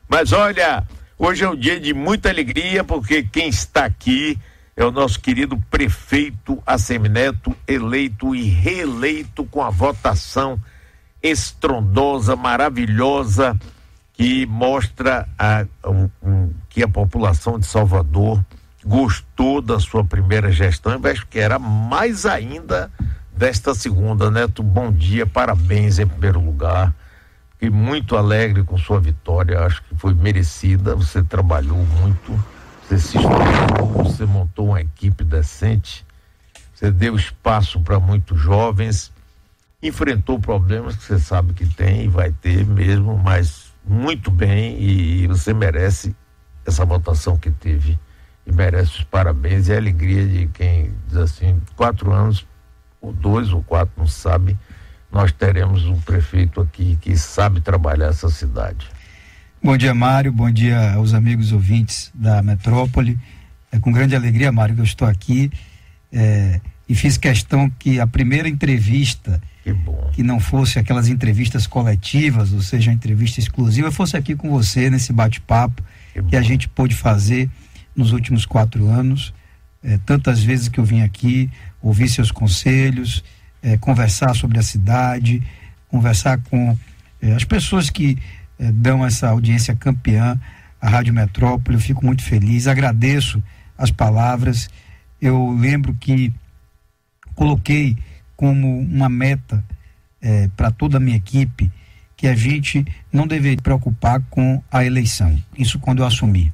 Mas olha, hoje é um dia de muita alegria, porque quem está aqui é o nosso querido prefeito Assemineto, eleito e reeleito com a votação estrondosa, maravilhosa, que mostra que a população de Salvador gostou da sua primeira gestão e acho que era mais ainda desta segunda. Neto, bom dia, parabéns em primeiro lugar. Fiquei muito alegre com sua vitória, acho que foi merecida, você trabalhou muito, você se estruturou, você montou uma equipe decente, você deu espaço para muitos jovens, enfrentou problemas que você sabe que tem e vai ter mesmo, mas muito bem, e você merece essa votação que teve e merece os parabéns e a alegria de quem diz assim, 4 anos, ou 2 ou 4, não sabe, nós teremos um prefeito aqui que sabe trabalhar essa cidade. Bom dia, Mário, bom dia aos amigos ouvintes da Metrópole. É com grande alegria, Mário, que eu estou aqui e fiz questão que a primeira entrevista, que não fosse aquelas entrevistas coletivas, ou seja, uma entrevista exclusiva, fosse aqui com você nesse bate-papo que a gente pôde fazer nos últimos 4 anos. Tantas vezes que eu vim aqui, ouvir seus conselhos, conversar sobre a cidade, conversar com as pessoas que dão essa audiência campeã à Rádio Metrópole. Eu fico muito feliz, agradeço as palavras. Eu lembro que coloquei como uma meta para toda a minha equipe que a gente não deveria preocupar com a eleição. Isso quando eu assumi,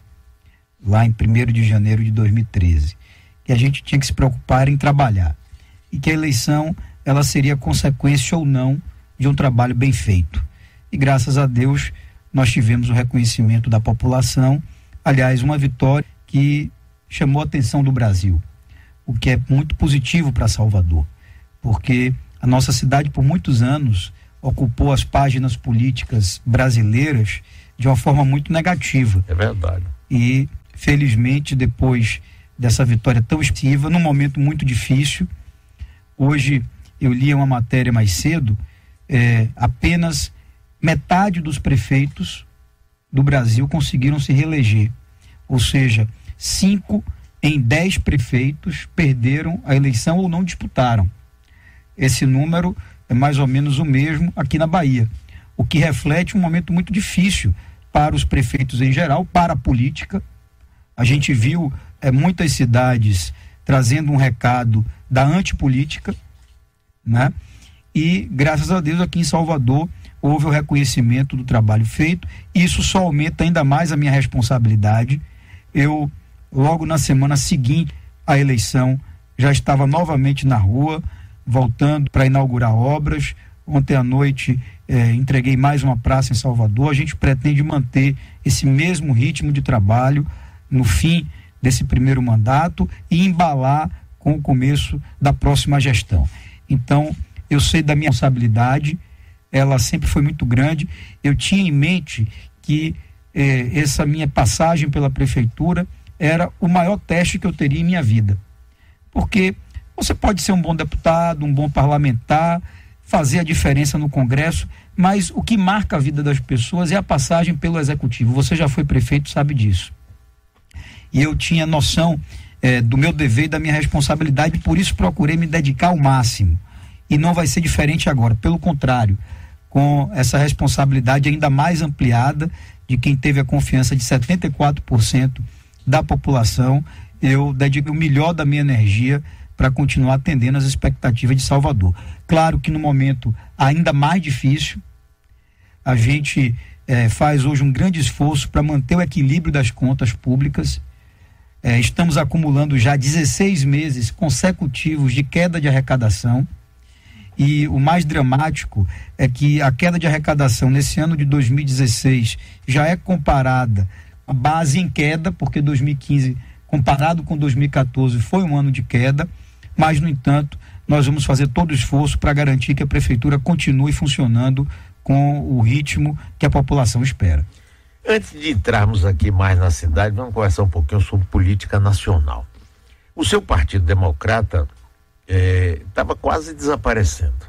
lá em 1º de janeiro de 2013. Que a gente tinha que se preocupar em trabalhar. E que a eleição, ela seria consequência ou não de um trabalho bem feito. E graças a Deus, nós tivemos o reconhecimento da população. Aliás, uma vitória que chamou a atenção do Brasil. O que é muito positivo para Salvador. Porque a nossa cidade, por muitos anos, ocupou as páginas políticas brasileiras de uma forma muito negativa. É verdade. E, felizmente, depois dessa vitória tão expressiva, num momento muito difícil, hoje eu li uma matéria mais cedo, apenas metade dos prefeitos do Brasil conseguiram se reeleger. Ou seja, 5 em 10 prefeitos perderam a eleição ou não disputaram. Esse número é mais ou menos o mesmo aqui na Bahia, o que reflete um momento muito difícil para os prefeitos em geral, para a política. A gente viu muitas cidades trazendo um recado da antipolítica, né? E graças a Deus aqui em Salvador houve o reconhecimento do trabalho feito. Isso só aumenta ainda mais a minha responsabilidade. Eu, logo na semana seguinte à eleição, já estava novamente na rua, voltando para inaugurar obras. Ontem à noite entreguei mais uma praça em Salvador. A gente pretende manter esse mesmo ritmo de trabalho no fim desse primeiro mandato e embalar com o começo da próxima gestão. Então, eu sei da minha responsabilidade, ela sempre foi muito grande. Eu tinha em mente que essa minha passagem pela prefeitura era o maior teste que eu teria em minha vida. Porque você pode ser um bom deputado, um bom parlamentar, fazer a diferença no Congresso, mas o que marca a vida das pessoas é a passagem pelo Executivo. Você já foi prefeito, sabe disso. E eu tinha noção do meu dever e da minha responsabilidade, por isso procurei me dedicar ao máximo. E não vai ser diferente agora, pelo contrário, com essa responsabilidade ainda mais ampliada de quem teve a confiança de 74% da população, eu dedico o melhor da minha energia para continuar atendendo as expectativas de Salvador. Claro que no momento ainda mais difícil, a gente faz hoje um grande esforço para manter o equilíbrio das contas públicas. Estamos acumulando já 16 meses consecutivos de queda de arrecadação, e o mais dramático é que a queda de arrecadação nesse ano de 2016 já é comparada a base em queda, porque 2015 comparado com 2014 foi um ano de queda, mas no entanto nós vamos fazer todo o esforço para garantir que a prefeitura continue funcionando com o ritmo que a população espera. Antes de entrarmos aqui mais na cidade, vamos conversar um pouquinho sobre política nacional. O seu Partido Democrata estava quase desaparecendo.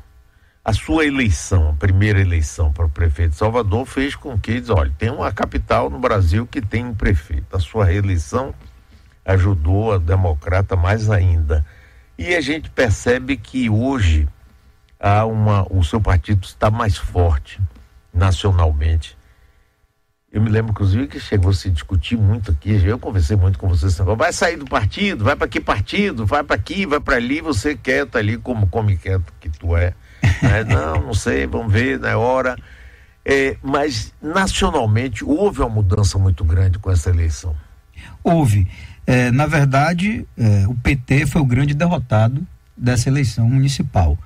a sua eleição, a primeira eleição para o prefeito de Salvador, fez com que, olha, tem uma capital no Brasil que tem um prefeito. A sua reeleição ajudou a democrata mais ainda. E a gente percebe que hoje o seu partido está mais forte nacionalmente. Eu me lembro, inclusive, que chegou a se discutir muito aqui. Eu conversei muito com você. Vai sair do partido? Vai para que partido? Vai para aqui, vai para ali. Você quieto ali, como come quieto que tu é. Não sei, vamos ver, na hora. Mas, nacionalmente, houve uma mudança muito grande com essa eleição. Houve. Na verdade, o PT foi o grande derrotado dessa eleição municipal.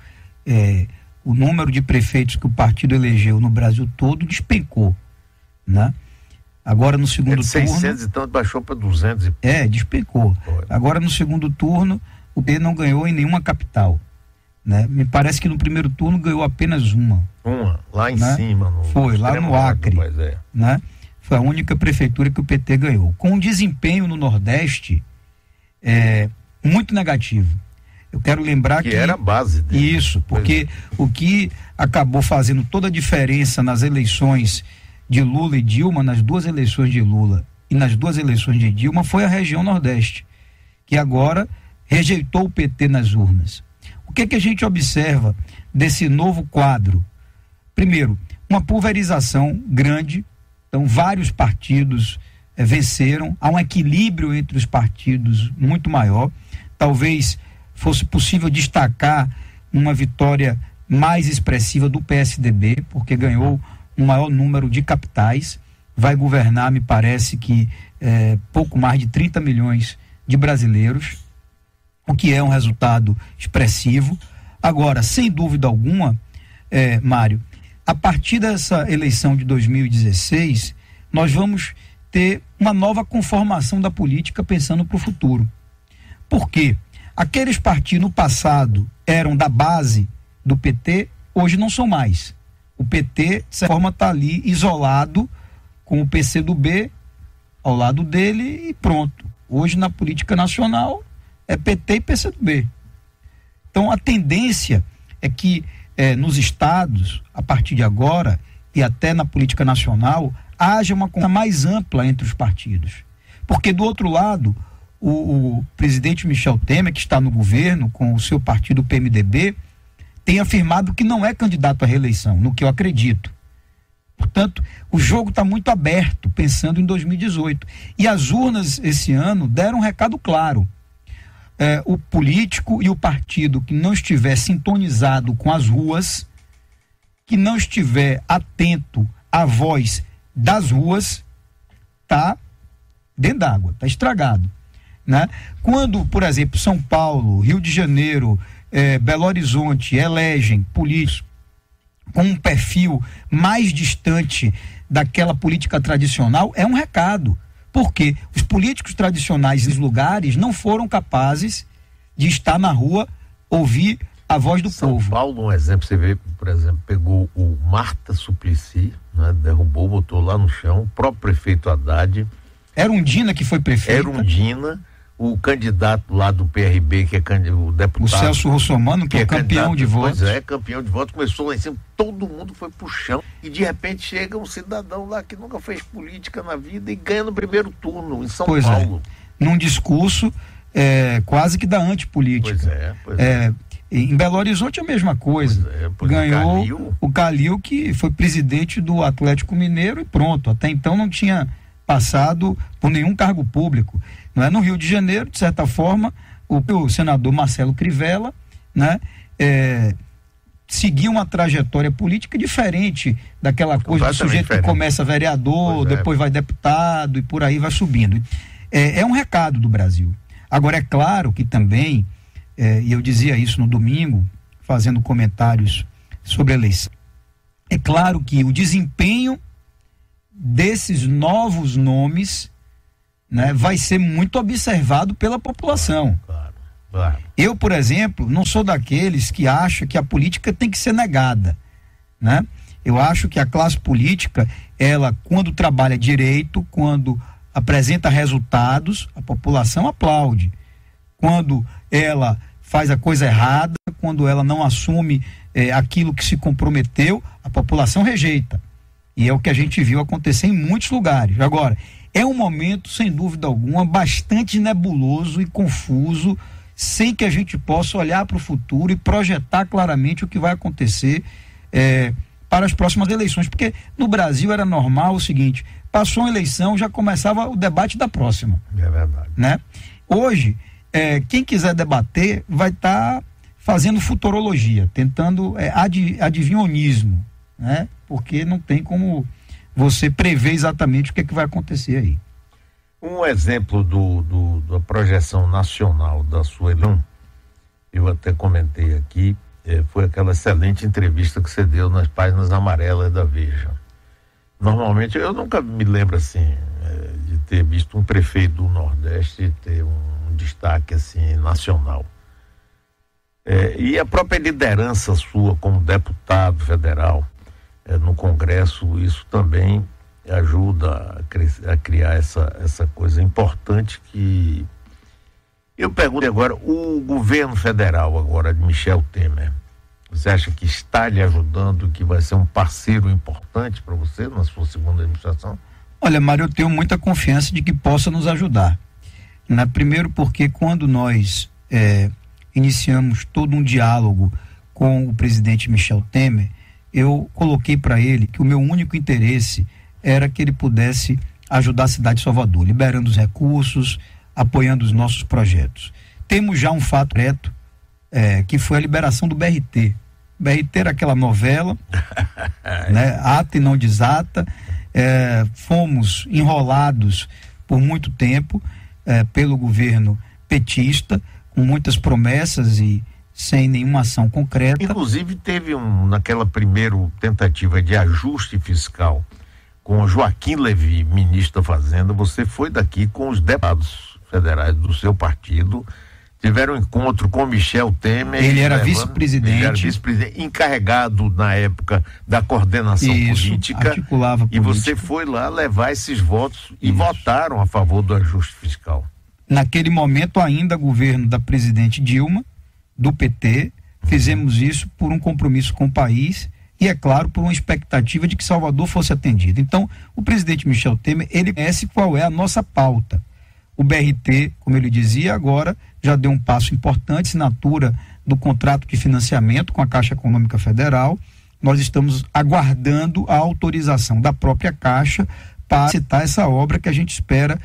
O número de prefeitos que o partido elegeu no Brasil todo despencou, né? Agora no segundo turno... 600 e tanto baixou para 200 e... despencou. Agora no segundo turno, o PT não ganhou em nenhuma capital, né? Me parece que no primeiro turno ganhou apenas uma. Lá em cima. Foi, lá no Acre, né? Foi a única prefeitura que o PT ganhou. Com um desempenho no Nordeste muito negativo. Eu quero lembrar que era a base dele. Isso, porque o que acabou fazendo toda a diferença nas eleições de Lula e Dilma, nas duas eleições de Lula e nas duas eleições de Dilma, foi a região Nordeste, que agora rejeitou o PT nas urnas. O que a gente observa desse novo quadro? Primeiro, uma pulverização grande. Então, vários partidos venceram, há um equilíbrio entre os partidos muito maior. Talvez fosse possível destacar uma vitória mais expressiva do PSDB, porque ganhou um maior número de capitais, vai governar, me parece que pouco mais de 30 milhões de brasileiros, o que é um resultado expressivo. Agora, sem dúvida alguma, Mário, a partir dessa eleição de 2016, nós vamos ter uma nova conformação da política pensando para o futuro. Por quê? Aqueles partidos no passado eram da base do PT, hoje não são mais. O PT, de certa forma, está ali isolado com o PCdoB ao lado dele e pronto. Hoje, na política nacional, é PT e PCdoB. Então, a tendência é que nos estados, a partir de agora, e até na política nacional, haja uma conversa mais ampla entre os partidos. Porque, do outro lado, o presidente Michel Temer, que está no governo com o seu partido, o PMDB, tem afirmado que não é candidato à reeleição, no que eu acredito. Portanto, o jogo está muito aberto, pensando em 2018. E as urnas, esse ano, deram um recado claro. O político e o partido que não estiver sintonizado com as ruas, que não estiver atento à voz das ruas, está dentro d'água, está estragado. Né? Quando, por exemplo, São Paulo, Rio de Janeiro, Belo Horizonte elegem políticos com um perfil mais distante daquela política tradicional, é um recado. Porque os políticos tradicionais dos lugares não foram capazes de estar na rua, ouvir a voz do povo. São Paulo, um exemplo, você vê, por exemplo, pegou o Marta Suplicy, né, derrubou, botou lá no chão, o próprio prefeito Haddad. Erundina, que foi prefeita. Erundina, o candidato lá do PRB, que é o deputado. O Celso Russomano, que é campeão de votos. Pois campeão de votos, começou lá em cima, todo mundo foi pro chão, e de repente chega um cidadão lá que nunca fez política na vida e ganha no primeiro turno, em São Paulo. Num discurso quase que da antipolítica. Pois é. Em Belo Horizonte a mesma coisa. Ganhou o Calil, que foi presidente do Atlético Mineiro e pronto. Até então não tinha passado por nenhum cargo público. Não é? No Rio de Janeiro, de certa forma, o senador Marcelo Crivella, né, seguiu uma trajetória política diferente daquela coisa do sujeito que começa vereador, depois vai deputado e por aí vai subindo. É um recado do Brasil. Agora, é claro que também, e eu dizia isso no domingo, fazendo comentários sobre a eleição, é claro que o desempenho desses novos nomes, né, vai ser muito observado pela população. Claro. Eu, por exemplo, não sou daqueles que acham que a política tem que ser negada, né? Eu acho que a classe política, ela, quando trabalha direito, quando apresenta resultados, a população aplaude. Quando ela faz a coisa errada, quando ela não assume aquilo que se comprometeu, a população rejeita. E é o que a gente viu acontecer em muitos lugares. Agora, é um momento, sem dúvida alguma, bastante nebuloso e confuso, sem que a gente possa olhar para o futuro e projetar claramente o que vai acontecer para as próximas eleições. Porque no Brasil era normal o seguinte: passou uma eleição, já começava o debate da próxima. É verdade. Né? Hoje, quem quiser debater vai estar fazendo futurologia, tentando adivinhonismo, né? Porque não tem como você prever exatamente o que é que vai acontecer aí. Um exemplo da projeção nacional da sua eleição, eu até comentei aqui, foi aquela excelente entrevista que você deu nas páginas amarelas da Veja. Normalmente, eu nunca me lembro assim, de ter visto um prefeito do Nordeste ter um destaque assim nacional. E a própria liderança sua como deputado federal no Congresso, isso também ajuda a criar essa coisa importante que... Eu pergunto agora, o governo federal agora de Michel Temer, você acha que está lhe ajudando, que vai ser um parceiro importante para você na sua segunda administração? Olha, Mário, eu tenho muita confiança de que possa nos ajudar. Primeiro porque quando nós iniciamos todo um diálogo com o presidente Michel Temer, eu coloquei para ele que o meu único interesse era que ele pudesse ajudar a cidade de Salvador, liberando os recursos, apoiando os nossos projetos. Temos já um fato direto, que foi a liberação do BRT. O BRT era aquela novela, né, ata e não desata. Fomos enrolados por muito tempo pelo governo petista, com muitas promessas e sem nenhuma ação concreta. Inclusive teve naquela primeira tentativa de ajuste fiscal com o Joaquim Levy, ministro da Fazenda, você foi daqui com os deputados federais do seu partido, tiveram um encontro com Michel Temer. Ele era vice-presidente. Ele era vice-presidente, encarregado na época da coordenação política. Articulava política. E você foi lá levar esses votos e votaram a favor do ajuste fiscal. Naquele momento ainda governo da presidente Dilma, do PT, fizemos isso por um compromisso com o país e, é claro, por uma expectativa de que Salvador fosse atendido. Então, o presidente Michel Temer, ele conhece qual é a nossa pauta. O BRT, como ele dizia, agora já deu um passo importante, assinatura do contrato de financiamento com a Caixa Econômica Federal. Nós estamos aguardando a autorização da própria Caixa para citar essa obra, que a gente espera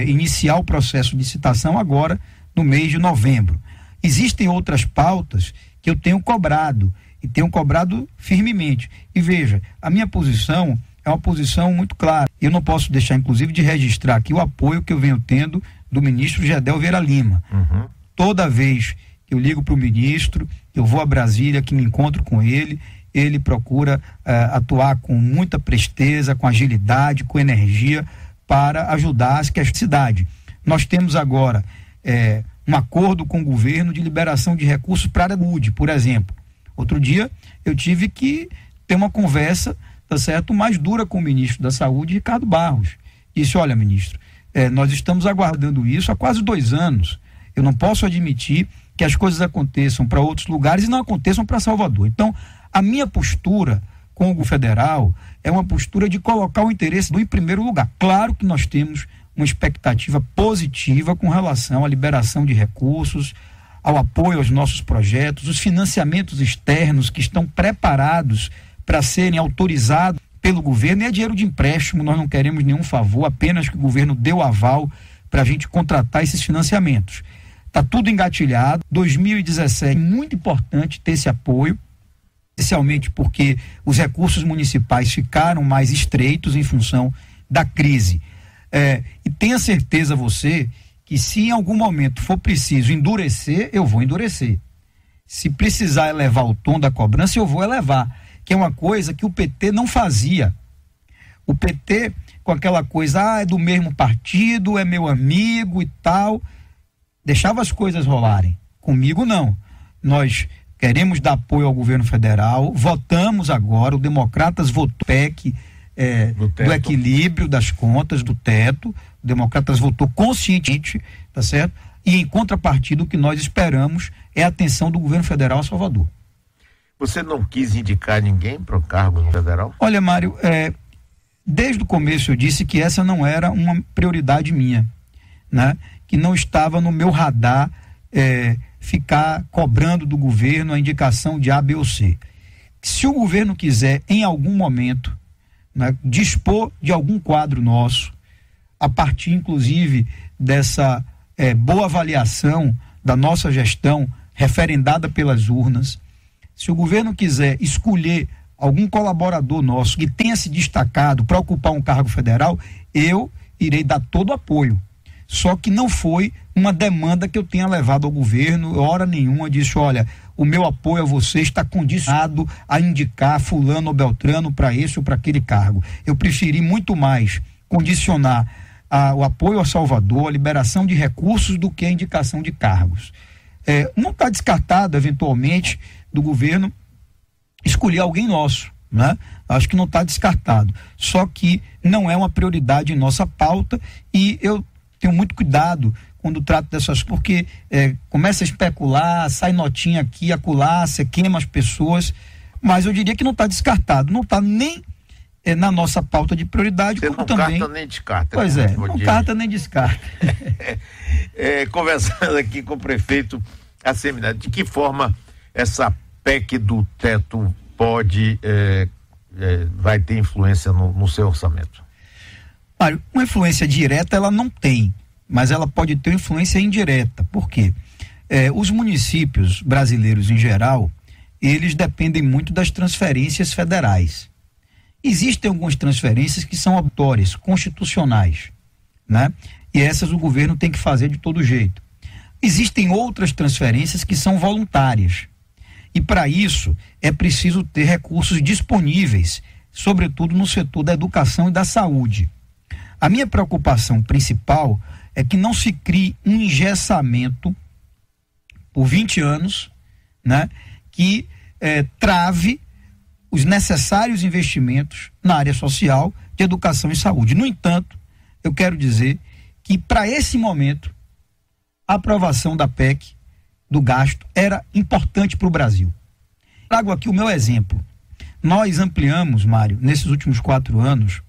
iniciar o processo de citação agora no mês de novembro. Existem outras pautas que eu tenho cobrado, e tenho cobrado firmemente. E veja, a minha posição é uma posição muito clara. Eu não posso deixar, inclusive, de registrar aqui o apoio que eu venho tendo do ministro Gedel Vieira Lima. Toda vez que eu ligo para o ministro, eu vou a Brasília, que me encontro com ele, ele procura atuar com muita presteza, com agilidade, com energia, para ajudar a cidade. Nós temos agora um acordo com o governo de liberação de recursos para a saúde, por exemplo. Outro dia eu tive que ter uma conversa, tá certo, mais dura com o ministro da Saúde, Ricardo Barros. Disse: olha, ministro, nós estamos aguardando isso há quase 2 anos. Eu não posso admitir que as coisas aconteçam para outros lugares e não aconteçam para Salvador. Então, a minha postura com o governo federal é uma postura de colocar o interesse do em primeiro lugar. Claro que nós temos uma expectativa positiva com relação à liberação de recursos, ao apoio aos nossos projetos, os financiamentos externos que estão preparados para serem autorizados pelo governo. É dinheiro de empréstimo, nós não queremos nenhum favor, apenas que o governo dê o aval para a gente contratar esses financiamentos. Está tudo engatilhado. 2017, muito importante ter esse apoio, especialmente porque os recursos municipais ficaram mais estreitos em função da crise. E tenha certeza você que, se em algum momento for preciso endurecer, eu vou endurecer. Se precisar elevar o tom da cobrança, eu vou elevar, que é uma coisa que o PT não fazia. O PT, com aquela coisa, é do mesmo partido, é meu amigo e tal, deixava as coisas rolarem. Comigo não. Nós queremos dar apoio ao governo federal, votamos agora, o Democratas votou PEC do equilíbrio das contas, do teto. O Democratas votou conscientemente, tá certo? E em contrapartida, o que nós esperamos é a atenção do governo federal a Salvador. Você não quis indicar ninguém para o cargo no federal? Olha, Mário, desde o começo eu disse que essa não era uma prioridade minha, né? Que não estava no meu radar ficar cobrando do governo a indicação de A, B ou C. Se o governo quiser, em algum momento, né, dispor de algum quadro nosso, a partir inclusive dessa boa avaliação da nossa gestão referendada pelas urnas, se o governo quiser escolher algum colaborador nosso que tenha se destacado para ocupar um cargo federal, eu irei dar todo o apoio. Só que não foi uma demanda que eu tenha levado ao governo, hora nenhuma disse, olha, o meu apoio a você está condicionado a indicar fulano ou beltrano para esse ou para aquele cargo. Eu preferi muito mais condicionar o apoio a Salvador, a liberação de recursos, do que a indicação de cargos. Não está descartado, eventualmente, do governo escolher alguém nosso, né? Acho que não está descartado. Só que não é uma prioridade em nossa pauta e eu tenho muito cuidado quando trato dessas, porque começa a especular, sai notinha aqui, acolá, você queima as pessoas, mas eu diria que não está descartado, não está nem na nossa pauta de prioridade, você como não também... carta nem descarta. Pois não carta nem descarta. Conversando aqui com o prefeito Assemineto, de que forma essa PEC do teto vai ter influência no seu orçamento? Mário, uma influência direta ela não tem, mas ela pode ter influência indireta. Por quê? Os municípios brasileiros em geral, eles dependem muito das transferências federais. Existem algumas transferências que são obrigatórias, constitucionais, né? E essas o governo tem que fazer de todo jeito. Existem outras transferências que são voluntárias. E para isso é preciso ter recursos disponíveis, sobretudo no setor da educação e da saúde. A minha preocupação principal é que não se crie um engessamento por 20 anos, né, que trave os necessários investimentos na área social, de educação e saúde. No entanto, eu quero dizer que para esse momento a aprovação da PEC do gasto era importante para o Brasil. Trago aqui o meu exemplo. Nós ampliamos, Mário, nesses últimos 4 anos,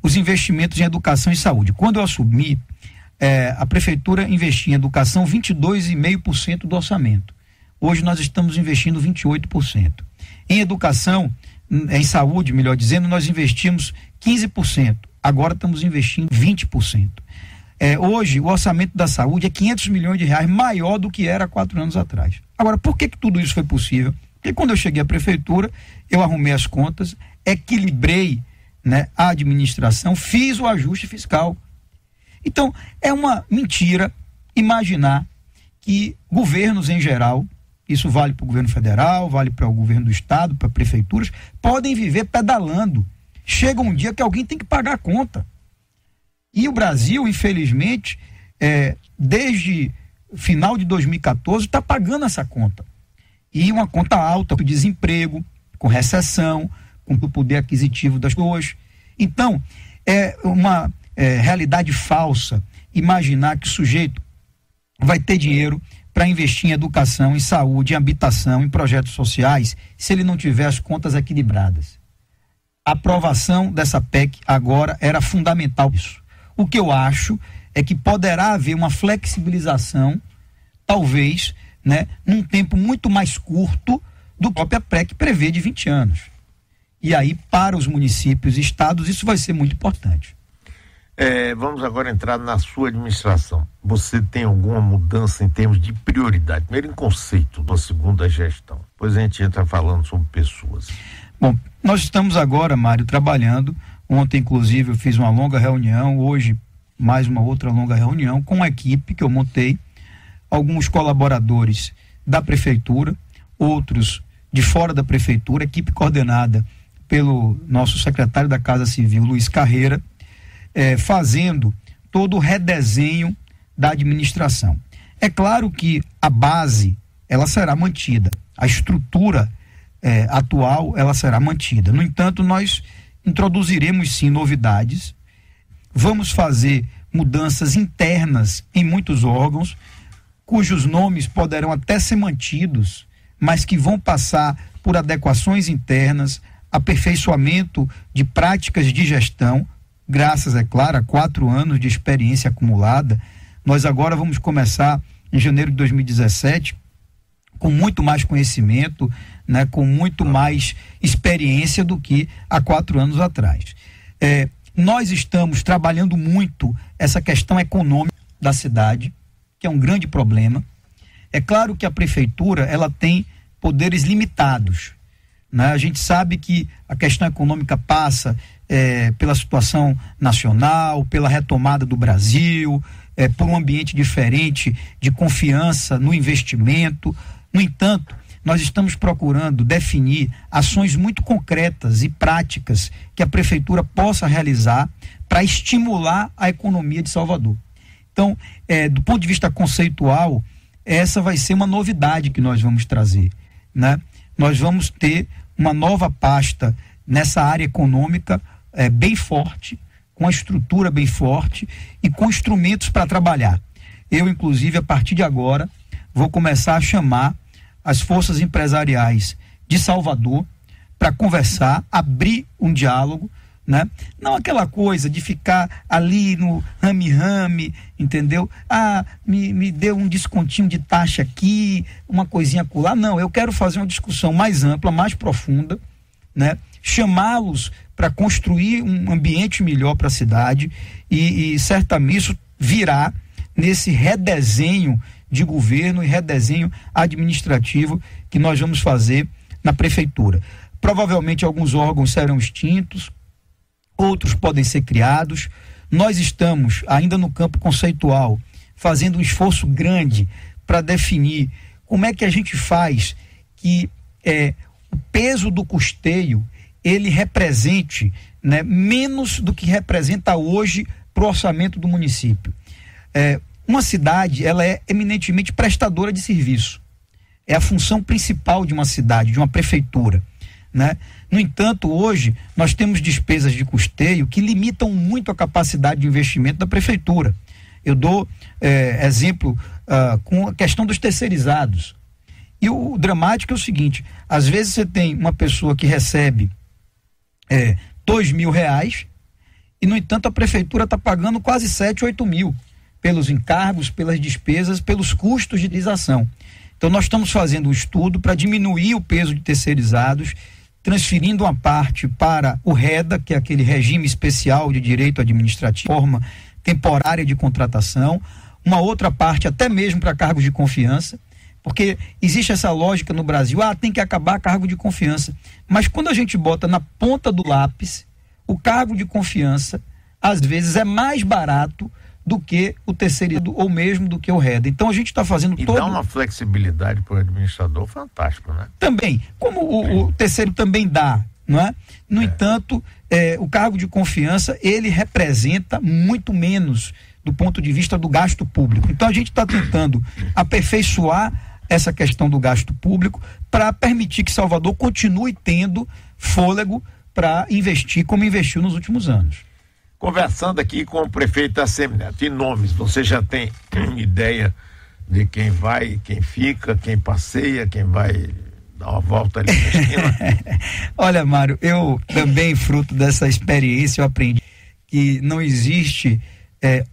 os investimentos em educação e saúde. Quando eu assumi, a prefeitura investia em educação 22,5% do orçamento. Hoje nós estamos investindo 28%. Em educação, em saúde, melhor dizendo, nós investimos 15%. Agora estamos investindo 20%. Hoje o orçamento da saúde é 500 milhões de reais maior do que era há 4 anos atrás. Agora, por que tudo isso foi possível? Porque quando eu cheguei à prefeitura, eu arrumei as contas, equilibrei, né, a administração, fiz o ajuste fiscal. Então, é uma mentira imaginar que governos em geral, isso vale para o governo federal, vale para o governo do estado, para prefeituras, podem viver pedalando. Chega um dia que alguém tem que pagar a conta. E o Brasil, infelizmente, desde final de 2014, está pagando essa conta. E uma conta alta, com desemprego, com recessão, com o poder aquisitivo das pessoas. Então, é uma realidade falsa imaginar que o sujeito vai ter dinheiro para investir em educação, em saúde, em habitação, em projetos sociais, se ele não tiver as contas equilibradas. A aprovação dessa PEC agora era fundamental isso. O que eu acho é que poderá haver uma flexibilização, talvez, né, num tempo muito mais curto do que a própria PEC prevê de 20 anos. E aí, para os municípios e estados, isso vai ser muito importante. Vamos agora entrar na sua administração. Você tem alguma mudança em termos de prioridade? Primeiro em conceito da segunda gestão. Depois a gente entra falando sobre pessoas. Bom, nós estamos agora, Mário, trabalhando. Ontem, inclusive, eu fiz uma longa reunião. Hoje, mais uma outra longa reunião com a equipe que eu montei. Alguns colaboradores da prefeitura, outros de fora da prefeitura, equipe coordenada pelo nosso secretário da Casa Civil, Luiz Carreira, fazendo todo o redesenho da administração. É claro que a base, ela será mantida, a estrutura atual, ela será mantida. No entanto, nós introduziremos sim novidades, vamos fazer mudanças internas em muitos órgãos, cujos nomes poderão até ser mantidos, mas que vão passar por adequações internas, aperfeiçoamento de práticas de gestão, graças, é claro, a 4 anos de experiência acumulada. Nós agora vamos começar em janeiro de 2017 com muito mais conhecimento, né, com muito mais experiência do que há 4 anos atrás. Nós estamos trabalhando muito essa questão econômica da cidade, que é um grande problema. É claro que a prefeitura ela tem poderes limitados, né? A gente sabe que a questão econômica passa pela situação nacional, pela retomada do Brasil, por um ambiente diferente de confiança no investimento. No entanto, nós estamos procurando definir ações muito concretas e práticas que a prefeitura possa realizar para estimular a economia de Salvador. Então, do ponto de vista conceitual, essa vai ser uma novidade que nós vamos trazer, né? Nós vamos ter uma nova pasta nessa área econômica bem forte, com a estrutura bem forte e com instrumentos para trabalhar. Eu, inclusive, a partir de agora, vou começar a chamar as forças empresariais de Salvador para conversar, abrir um diálogo, né? Não aquela coisa de ficar ali no rame-rame, entendeu? Me deu um descontinho de taxa aqui, uma coisinha acolá. Não, eu quero fazer uma discussão mais ampla, mais profunda, né? Chamá-los para construir um ambiente melhor para a cidade e certamente isso virá nesse redesenho de governo e redesenho administrativo que nós vamos fazer na prefeitura. Provavelmente alguns órgãos serão extintos, outros podem ser criados. Nós estamos ainda no campo conceitual fazendo um esforço grande para definir como é que a gente faz que o peso do custeio ele represente, né, menos do que representa hoje para o orçamento do município. Uma cidade, ela é eminentemente prestadora de serviço. É a função principal de uma cidade, de uma prefeitura, né? No entanto, hoje, nós temos despesas de custeio que limitam muito a capacidade de investimento da prefeitura. Eu dou exemplo com a questão dos terceirizados. E o dramático é o seguinte: às vezes você tem uma pessoa que recebe R$2.000 e, no entanto, a prefeitura está pagando quase 7, 8 mil pelos encargos, pelas despesas, pelos custos de utilização. Então, nós estamos fazendo um estudo para diminuir o peso de terceirizados, transferindo uma parte para o REDA, que é aquele regime especial de direito administrativo, forma temporária de contratação, uma outra parte até mesmo para cargos de confiança, porque existe essa lógica no Brasil, tem que acabar cargo de confiança. Mas quando a gente bota na ponta do lápis, o cargo de confiança, às vezes, é mais barato do que o terceiro ou mesmo do que o REDA. Então a gente está fazendo dá uma flexibilidade para o administrador fantástico, né? Também, como o terceiro também dá, não é? No entanto, o cargo de confiança, ele representa muito menos do ponto de vista do gasto público. Então a gente está tentando aperfeiçoar essa questão do gasto público para permitir que Salvador continue tendo fôlego para investir como investiu nos últimos anos. Conversando aqui com o prefeito Assemineto, em nomes, você já tem ideia de quem vai, quem fica, quem passeia, quem vai dar uma volta ali na esquina? Olha, Mário, eu também, fruto dessa experiência, eu aprendi que não existe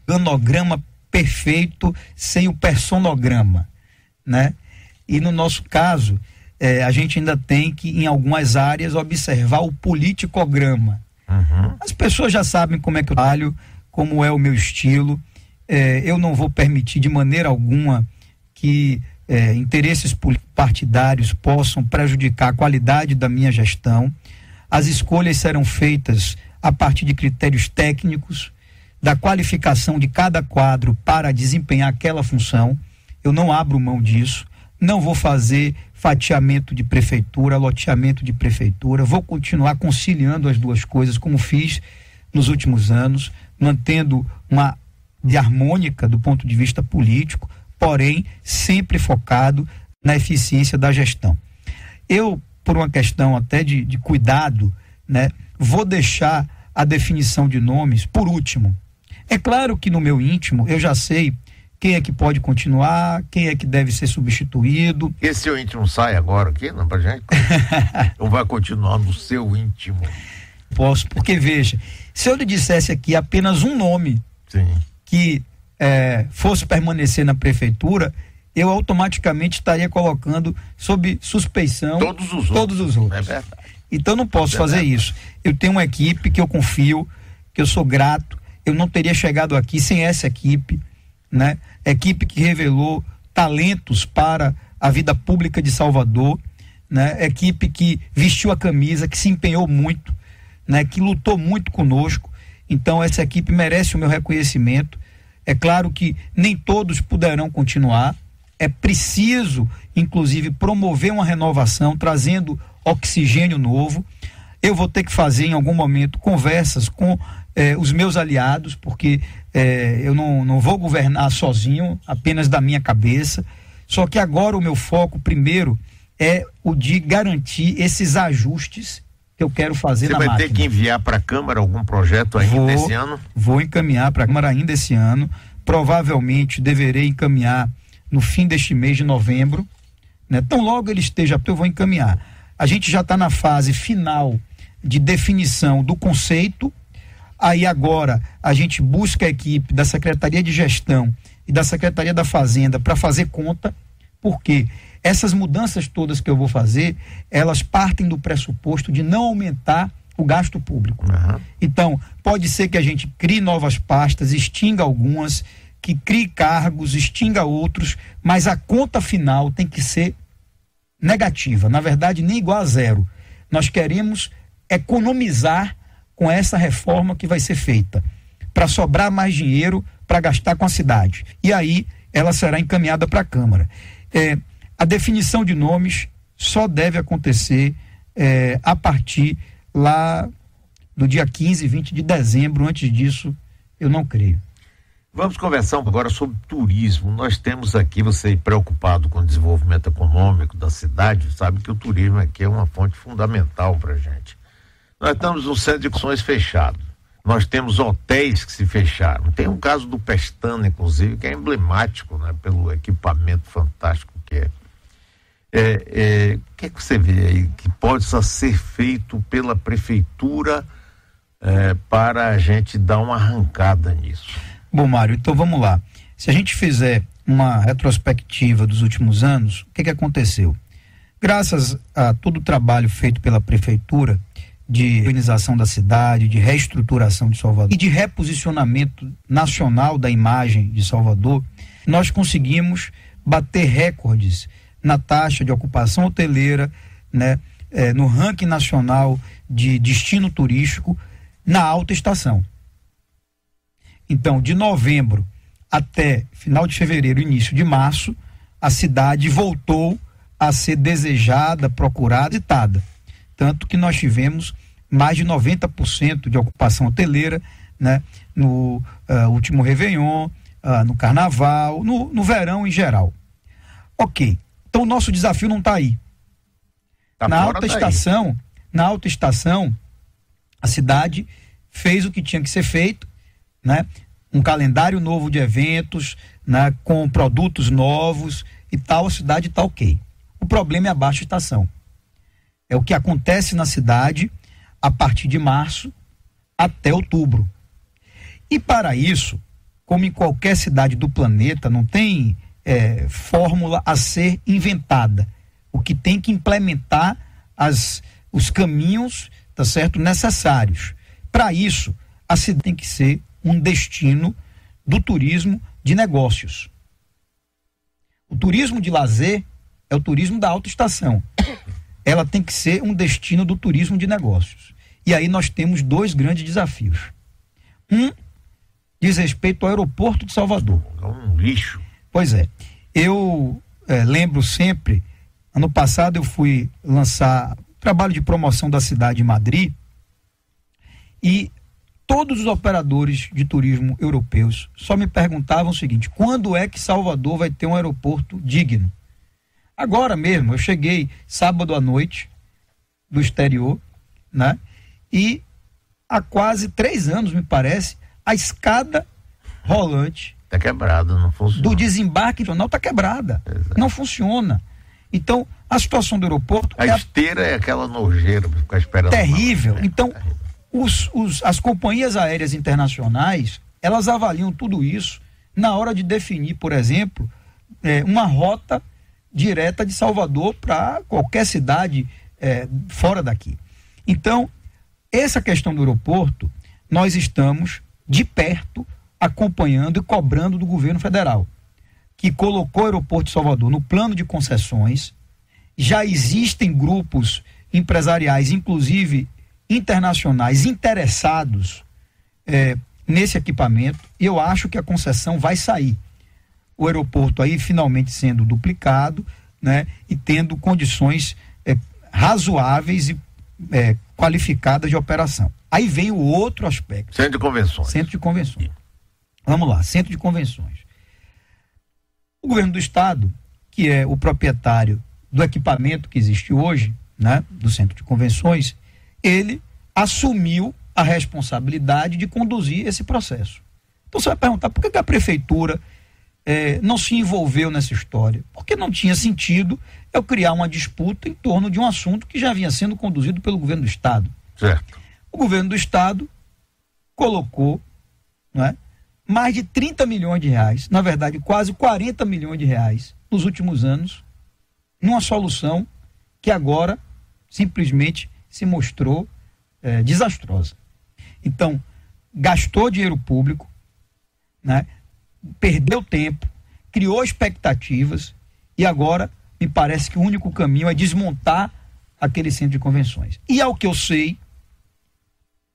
planograma perfeito sem o personograma, né? E no nosso caso, a gente ainda tem que, em algumas áreas, observar o politicograma. Uhum. As pessoas já sabem como é que eu trabalho, como é o meu estilo. Eu não vou permitir de maneira alguma que interesses partidários possam prejudicar a qualidade da minha gestão. As escolhas serão feitas a partir de critérios técnicos, da qualificação de cada quadro para desempenhar aquela função. Eu não abro mão disso. Não vou fazer fatiamento de prefeitura, loteamento de prefeitura. Vou continuar conciliando as duas coisas, como fiz nos últimos anos, mantendo uma harmônica do ponto de vista político, porém sempre focado na eficiência da gestão. Eu, por uma questão até de cuidado, né, vou deixar a definição de nomes por último. É claro que no meu íntimo eu já sei quem é que pode continuar, quem é que deve ser substituído. Esse seu íntimo sai agora aqui, não, pra gente? Ou vai continuar no seu íntimo? Posso, porque veja, se eu lhe dissesse aqui apenas um nome, sim, que fosse permanecer na prefeitura, eu automaticamente estaria colocando sob suspeição todos os outros. É verdade. Então não posso fazer isso. Eu tenho uma equipe que eu confio, que eu sou grato, eu não teria chegado aqui sem essa equipe, né? Equipe que revelou talentos para a vida pública de Salvador, né? Equipe que vestiu a camisa, que se empenhou muito, né? Que lutou muito conosco. Então essa equipe merece o meu reconhecimento. É claro que nem todos poderão continuar. É preciso, inclusive, promover uma renovação, trazendo oxigênio novo. Eu vou ter que fazer em algum momento conversas com os meus aliados, porque eu não vou governar sozinho, apenas da minha cabeça. Só que agora o meu foco primeiro é o de garantir esses ajustes que eu quero fazer na máquina. Você vai ter que enviar para a Câmara algum projeto ainda esse ano? Vou encaminhar para a Câmara ainda esse ano. Provavelmente deverei encaminhar no fim deste mês de novembro, né? Tão logo ele esteja, eu vou encaminhar. A gente já está na fase final de definição do conceito. Aí agora a gente busca a equipe da Secretaria de Gestão e da Secretaria da Fazenda para fazer conta, porque essas mudanças todas que eu vou fazer, elas partem do pressuposto de não aumentar o gasto público. Uhum. Então, pode ser que a gente crie novas pastas, extinga algumas, que crie cargos, extinga outros, mas a conta final tem que ser negativa, na verdade nem igual a zero. Nós queremos economizar com essa reforma que vai ser feita, para sobrar mais dinheiro para gastar com a cidade. E aí ela será encaminhada para a Câmara. A definição de nomes só deve acontecer a partir lá do dia 15, 20 de dezembro. Antes disso, eu não creio. Vamos conversar agora sobre turismo. Nós temos aqui, você preocupado com o desenvolvimento econômico da cidade, sabe que o turismo aqui é uma fonte fundamental para a gente. Nós estamos no centro de excursões fechado. Nós temos hotéis que se fecharam. Tem um caso do Pestana, inclusive, que é emblemático, né, pelo equipamento fantástico que é. O que é que você vê aí que possa ser feito pela prefeitura para a gente dar uma arrancada nisso? Bom, Mário, então vamos lá. Se a gente fizer uma retrospectiva dos últimos anos, o que aconteceu? Graças a todo o trabalho feito pela prefeitura de organização da cidade, de reestruturação de Salvador e de reposicionamento nacional da imagem de Salvador, nós conseguimos bater recordes na taxa de ocupação hoteleira, né, no ranking nacional de destino turístico na alta estação. Então, de novembro até final de fevereiro, início de março, a cidade voltou a ser desejada, procurada e citada. Tanto que nós tivemos mais de 90% de ocupação hoteleira, né, no último Réveillon, no Carnaval, no verão em geral. Ok. Então, o nosso desafio não está aí. Na alta estação, a cidade fez o que tinha que ser feito, né? Um calendário novo de eventos, né? Com produtos novos e tal, a cidade está ok. O problema é a baixa estação. É o que acontece na cidade a partir de março até outubro. E para isso, como em qualquer cidade do planeta, não tem fórmula a ser inventada. O que tem que implementar os caminhos, tá certo, necessários. Para isso, a cidade tem que ser um destino do turismo de negócios. O turismo de lazer é o turismo da alta estação. Ela tem que ser um destino do turismo de negócios. E aí nós temos dois grandes desafios. Um diz respeito ao aeroporto de Salvador. É um lixo. Pois é. Eu lembro sempre, ano passado eu fui lançar trabalho de promoção da cidade em Madrid e todos os operadores de turismo europeus só me perguntavam o seguinte: quando é que Salvador vai ter um aeroporto digno? Agora mesmo, eu cheguei sábado à noite do exterior, né? E há quase 3 anos, me parece, a escada rolante Está quebrada, não funciona. Do desembarque regional está quebrada. Exato. Não funciona. Então, a situação do aeroporto a esteira é aquela nojeira, ficar esperando. Terrível. Então, as companhias aéreas internacionais, elas avaliam tudo isso na hora de definir, por exemplo, uma rota direta de Salvador para qualquer cidade fora daqui. Então, essa questão do aeroporto, nós estamos de perto acompanhando e cobrando do governo federal, que colocou o aeroporto de Salvador no plano de concessões. Já existem grupos empresariais, inclusive internacionais, interessados nesse equipamento, e eu acho que a concessão vai sair. O aeroporto aí finalmente sendo duplicado, né, e tendo condições razoáveis e qualificadas de operação. Aí vem o outro aspecto. Centro de convenções. Centro de convenções. Vamos lá, centro de convenções. O governo do estado, que é o proprietário do equipamento que existe hoje, né, do centro de convenções, ele assumiu a responsabilidade de conduzir esse processo. Então você vai perguntar, por que a prefeitura não se envolveu nessa história? Porque não tinha sentido eu criar uma disputa em torno de um assunto que já vinha sendo conduzido pelo governo do estado. Certo. O governo do estado colocou, não é, mais de 30 milhões de reais, na verdade quase 40 milhões de reais nos últimos anos, numa solução que agora simplesmente se mostrou desastrosa. Então, gastou dinheiro público, né, perdeu tempo, criou expectativas e agora me parece que o único caminho é desmontar aquele centro de convenções. E ao que eu sei,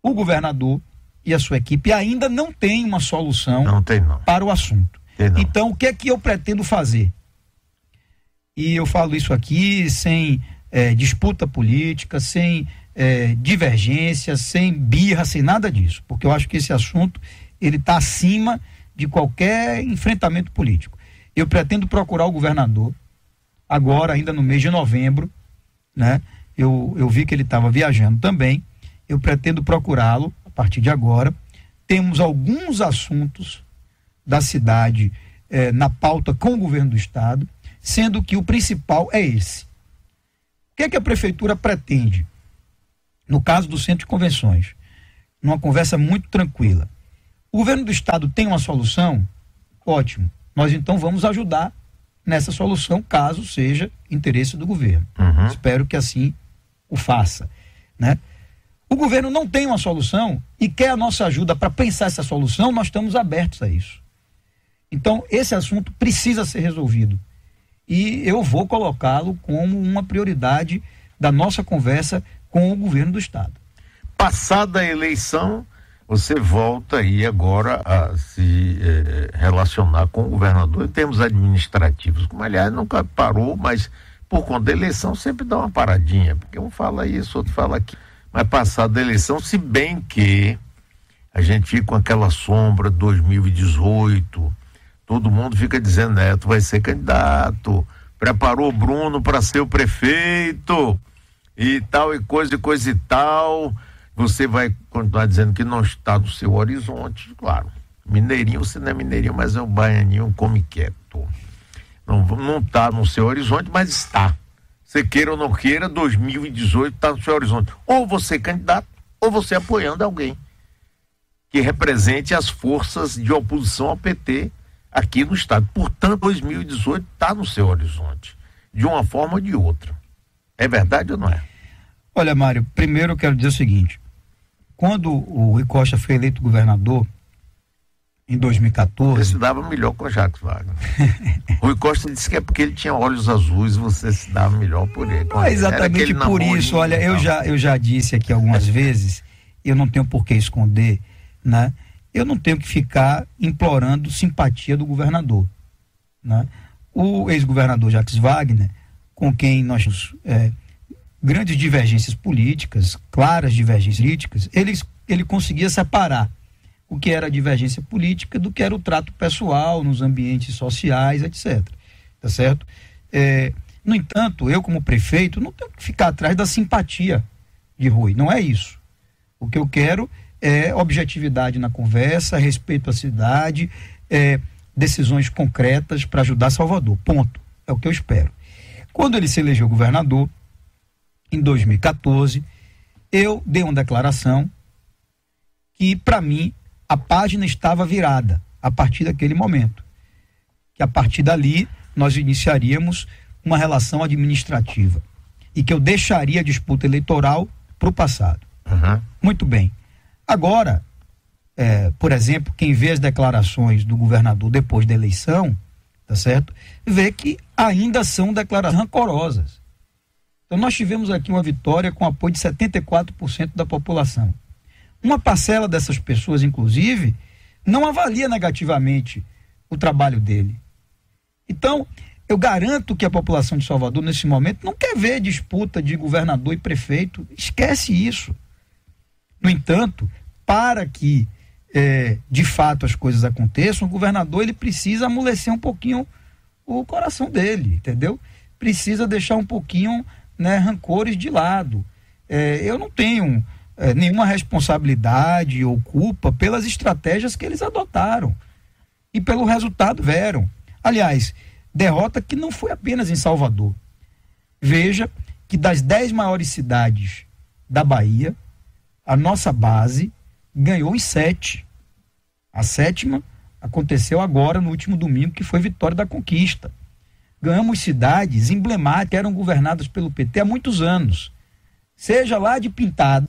o governador e a sua equipe ainda não tem uma solução para o assunto. Então, o que é que eu pretendo fazer? E eu falo isso aqui sem disputa política, sem divergência, sem birra, sem nada disso, porque eu acho que esse assunto ele está acima de qualquer enfrentamento político. Eu pretendo procurar o governador agora, ainda no mês de novembro, né? Eu vi que ele estava viajando também. Eu pretendo procurá-lo a partir de agora. Temos alguns assuntos da cidade na pauta com o governo do estado, sendo que o principal é esse. O que é que a prefeitura pretende? No caso do centro de convenções, numa conversa muito tranquila. O governo do estado tem uma solução? Ótimo. Nós então vamos ajudar nessa solução, caso seja interesse do governo. Espero que assim o faça, né? O governo não tem uma solução e quer a nossa ajuda para pensar essa solução, nós estamos abertos a isso. Então, esse assunto precisa ser resolvido. E eu vou colocá-lo como uma prioridade da nossa conversa com o governo do estado. Passada a eleição, você volta aí agora a se relacionar com o governador em termos administrativos, como aliás nunca parou, mas por conta da eleição sempre dá uma paradinha, porque um fala isso, outro fala aquilo. Mas passada a eleição, se bem que a gente fica com aquela sombra 2018, todo mundo fica dizendo, Neto vai ser candidato, preparou o Bruno para ser o prefeito e tal, e coisa e tal. Você vai continuar dizendo que não está no seu horizonte, claro. Mineirinho, você não é mineirinho, mas é o baianinho come quieto. Não está no seu horizonte, mas está. Você queira ou não queira, 2018 está no seu horizonte. Ou você é candidato, ou você apoiando alguém que represente as forças de oposição ao PT aqui no estado. Portanto, 2018 está no seu horizonte, de uma forma ou de outra. É verdade ou não é? Olha, Mário, primeiro eu quero dizer o seguinte: quando o Rui Costa foi eleito governador, em 2014... Você se dava melhor com o Jacques Wagner. Rui Costa disse que é porque ele tinha olhos azuis, você se dava melhor por ele. Não é exatamente por isso. Olha, eu já disse aqui algumas vezes, eu não tenho por que esconder, né? Eu não tenho que ficar implorando simpatia do governador, né? O ex-governador Jacques Wagner, com quem nós temos grandes divergências políticas, claras divergências políticas, ele conseguia separar o que era a divergência política do que era o trato pessoal nos ambientes sociais, etc. Tá certo? No entanto, eu como prefeito não tenho que ficar atrás da simpatia de Rui, não é isso. O que eu quero é objetividade na conversa, respeito à cidade, decisões concretas para ajudar Salvador. Ponto. É o que eu espero. Quando ele se elegeu governador, em 2014, eu dei uma declaração que, para mim, a página estava virada a partir daquele momento. Que a partir dali nós iniciaríamos uma relação administrativa e que eu deixaria a disputa eleitoral para o passado. Muito bem. Agora, por exemplo, quem vê as declarações do governador depois da eleição, tá certo? Vê que ainda são declarações rancorosas. Então nós tivemos aqui uma vitória com apoio de 74% da população. Uma parcela dessas pessoas, inclusive, não avalia negativamente o trabalho dele. Então, eu garanto que a população de Salvador, nesse momento, não quer ver disputa de governador e prefeito. Esquece isso. No entanto, para que de fato as coisas aconteçam, o governador ele precisa amolecer um pouquinho o coração dele, entendeu? Precisa deixar um pouquinho, né, rancores de lado. Eu não tenho nenhuma responsabilidade ou culpa pelas estratégias que eles adotaram e pelo resultado vieram. Aliás, derrota que não foi apenas em Salvador. Veja que das 10 maiores cidades da Bahia, a nossa base ganhou em 7. A 7ª aconteceu agora no último domingo, que foi Vitória da Conquista. Ganhamos cidades emblemáticas que eram governadas pelo PT há muitos anos. Seja lá de Pintado,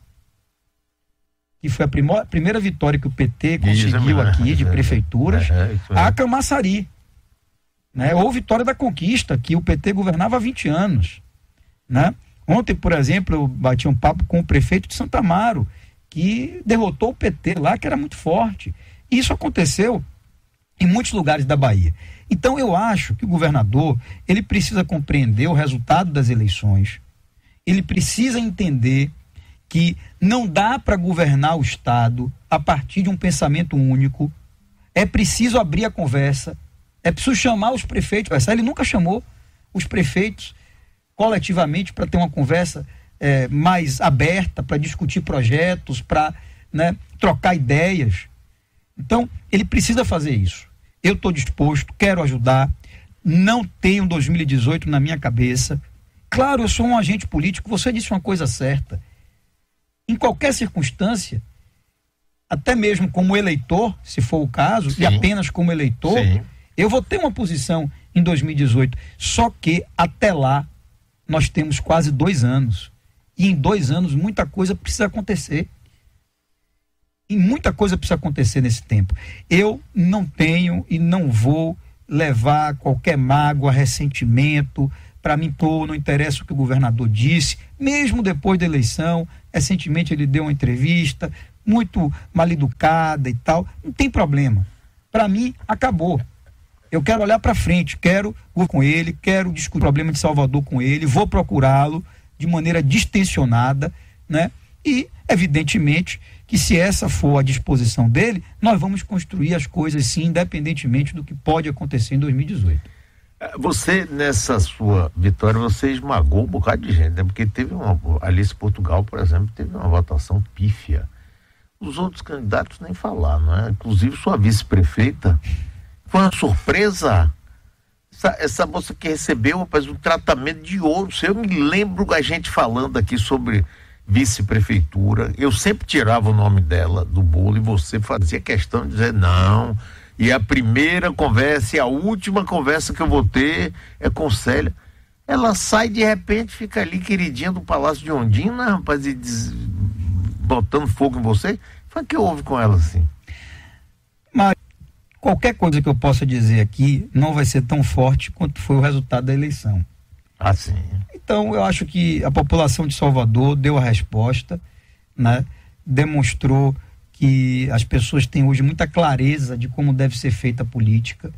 que foi a primeira vitória que o PT conseguiu aqui de prefeituras, a Camaçari, né? Ou Vitória da Conquista, que o PT governava há 20 anos, né? Ontem, por exemplo, eu bati um papo com o prefeito de Santa Amaro, que derrotou o PT lá, que era muito forte. E isso aconteceu em muitos lugares da Bahia. Então eu acho que o governador, ele precisa compreender o resultado das eleições, ele precisa entender que não dá para governar o Estado a partir de um pensamento único. É preciso abrir a conversa, é preciso chamar os prefeitos. Ele nunca chamou os prefeitos coletivamente para ter uma conversa mais aberta, para discutir projetos, para, né, trocar ideias. Então, ele precisa fazer isso. Eu estou disposto, quero ajudar, não tenho 2018 na minha cabeça. Claro, eu sou um agente político, você disse uma coisa certa. Em qualquer circunstância, até mesmo como eleitor, se for o caso, sim, e apenas como eleitor, sim, eu vou ter uma posição em 2018. Só que até lá nós temos quase 2 anos. E em 2 anos muita coisa precisa acontecer. E muita coisa precisa acontecer nesse tempo. Eu não tenho e não vou levar qualquer mágoa, ressentimento. Para mim, não interessa o que o governador disse, mesmo depois da eleição. Recentemente ele deu uma entrevista muito mal educada e tal. Não tem problema. Para mim, acabou. Eu quero olhar para frente, quero ir com ele, quero discutir o problema de Salvador com ele, vou procurá-lo de maneira distensionada, né? E, evidentemente, que se essa for a disposição dele, nós vamos construir as coisas, sim, independentemente do que pode acontecer em 2018. Você, nessa sua vitória, você esmagou um bocado de gente, né? Porque teve Alice Portugal, por exemplo, teve uma votação pífia. Os outros candidatos nem falar, não é? Inclusive sua vice-prefeita, foi uma surpresa. Essa moça que recebeu, rapaz, um tratamento de ouro. Eu me lembro a gente falando aqui sobre vice-prefeitura, eu sempre tirava o nome dela do bolo e você fazia questão de dizer não, e a primeira conversa e a última conversa que eu vou ter é com Célia. Ela sai de repente, fica ali queridinha do Palácio de Ondina, rapaz, e botando fogo em você. O que houve com ela assim? Mas qualquer coisa que eu possa dizer aqui não vai ser tão forte quanto foi o resultado da eleição. Ah, sim. Então, eu acho que a população de Salvador deu a resposta, né? Demonstrou que as pessoas têm hoje muita clareza de como deve ser feita a política.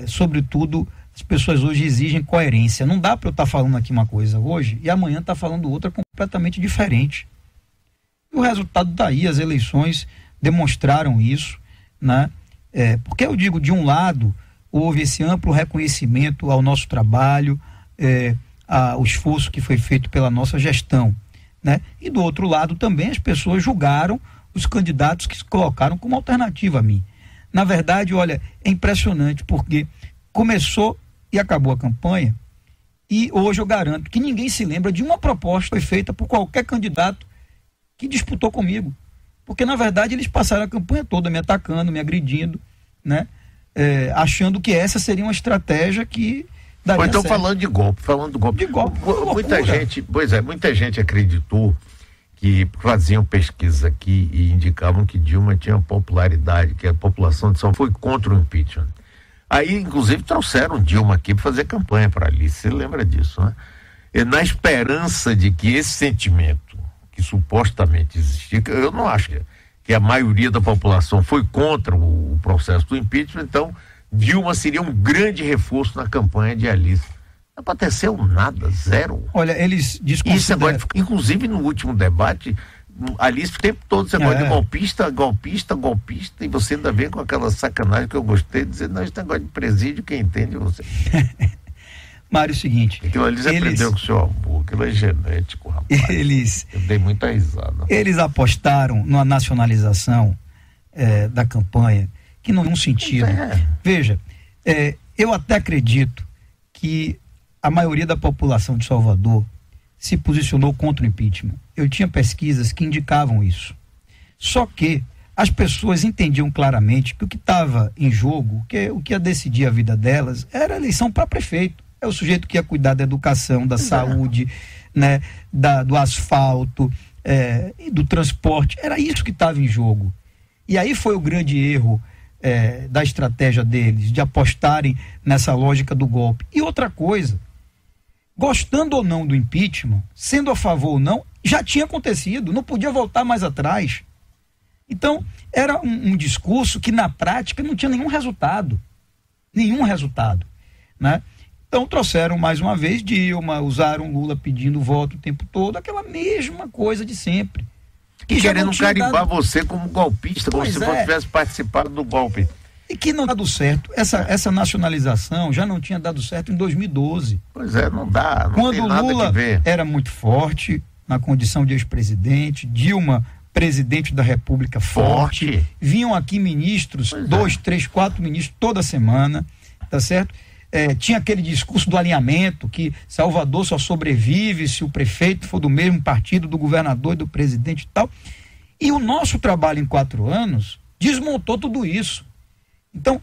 Sobretudo, as pessoas hoje exigem coerência. Não dá para eu estar falando aqui uma coisa hoje e amanhã estar falando outra completamente diferente. E o resultado daí, as eleições demonstraram isso, né? Porque eu digo, de um lado, houve esse amplo reconhecimento ao nosso trabalho, ao esforço que foi feito pela nossa gestão, né? E do outro lado também as pessoas julgaram os candidatos que se colocaram como alternativa a mim. Na verdade, olha, é impressionante, porque começou e acabou a campanha, e hoje eu garanto que ninguém se lembra de uma proposta que foi feita por qualquer candidato que disputou comigo. Porque, na verdade, eles passaram a campanha toda me atacando, me agredindo, né? Achando que essa seria uma estratégia que daria então, certo. falando do golpe. Muita gente acreditou que faziam pesquisa aqui e indicavam que Dilma tinha popularidade, que a população de São Paulo foi contra o impeachment. Aí, inclusive, trouxeram Dilma aqui para fazer campanha para Alice, você lembra disso, né? E na esperança de que esse sentimento que supostamente existia, eu não acho que a maioria da população foi contra o processo do impeachment, então Dilma seria um grande reforço na campanha de Alice. Não aconteceu nada, zero. Olha, eles desconsideram... Inclusive no último debate, Alice o tempo todo você gosta de golpista, e você ainda vem com aquela sacanagem que eu gostei de dizer, não, esse negócio de presídio, quem entende é você. Mário, é o seguinte... Aquilo ali você aprendeu com o seu avô, aquilo é genético, rapaz. Eu dei muita risada. Eles apostaram numa nacionalização da campanha, que não tem um sentido. Veja, eu até acredito que a maioria da população de Salvador se posicionou contra o impeachment. Eu tinha pesquisas que indicavam isso. Só que as pessoas entendiam claramente que o que estava em jogo, o que ia decidir a vida delas, era a eleição para prefeito. É o sujeito que ia cuidar da educação, da saúde, né, do asfalto, e do transporte. Era isso que estava em jogo. E aí foi o grande erro da estratégia deles, de apostarem nessa lógica do golpe. E outra coisa, gostando ou não do impeachment, sendo a favor ou não, já tinha acontecido, não podia voltar mais atrás. Então, era um discurso que na prática não tinha nenhum resultado, né? Então trouxeram mais uma vez Dilma, usaram Lula pedindo voto o tempo todo, aquela mesma coisa de sempre. E querendo carimbar você como golpista, como se você tivesse participado do golpe. E que não dá dado certo. Essa nacionalização já não tinha dado certo em 2012. Pois é, não dá. Não quando tem nada Lula que ver. Era muito forte, na condição de ex-presidente, Dilma, presidente da República, forte. Vinham aqui ministros, 2, 3, 4 ministros toda semana, tá certo? Tinha aquele discurso do alinhamento, que Salvador só sobrevive se o prefeito for do mesmo partido do governador e do presidente e tal. E o nosso trabalho em 4 anos desmontou tudo isso. Então,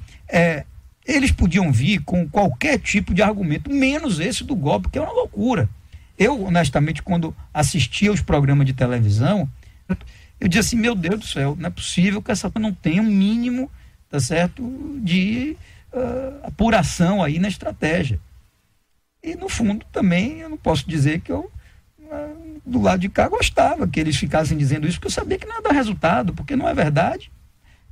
eles podiam vir com qualquer tipo de argumento, menos esse do golpe, que é uma loucura. Eu, honestamente, quando assistia aos programas de televisão, eu dizia assim, meu Deus do céu, não é possível que essa não tenha um mínimo, tá certo, de apuração aí na estratégia. E no fundo também eu não posso dizer que eu do lado de cá gostava que eles ficassem dizendo isso, porque eu sabia que não ia dar resultado, porque não é verdade.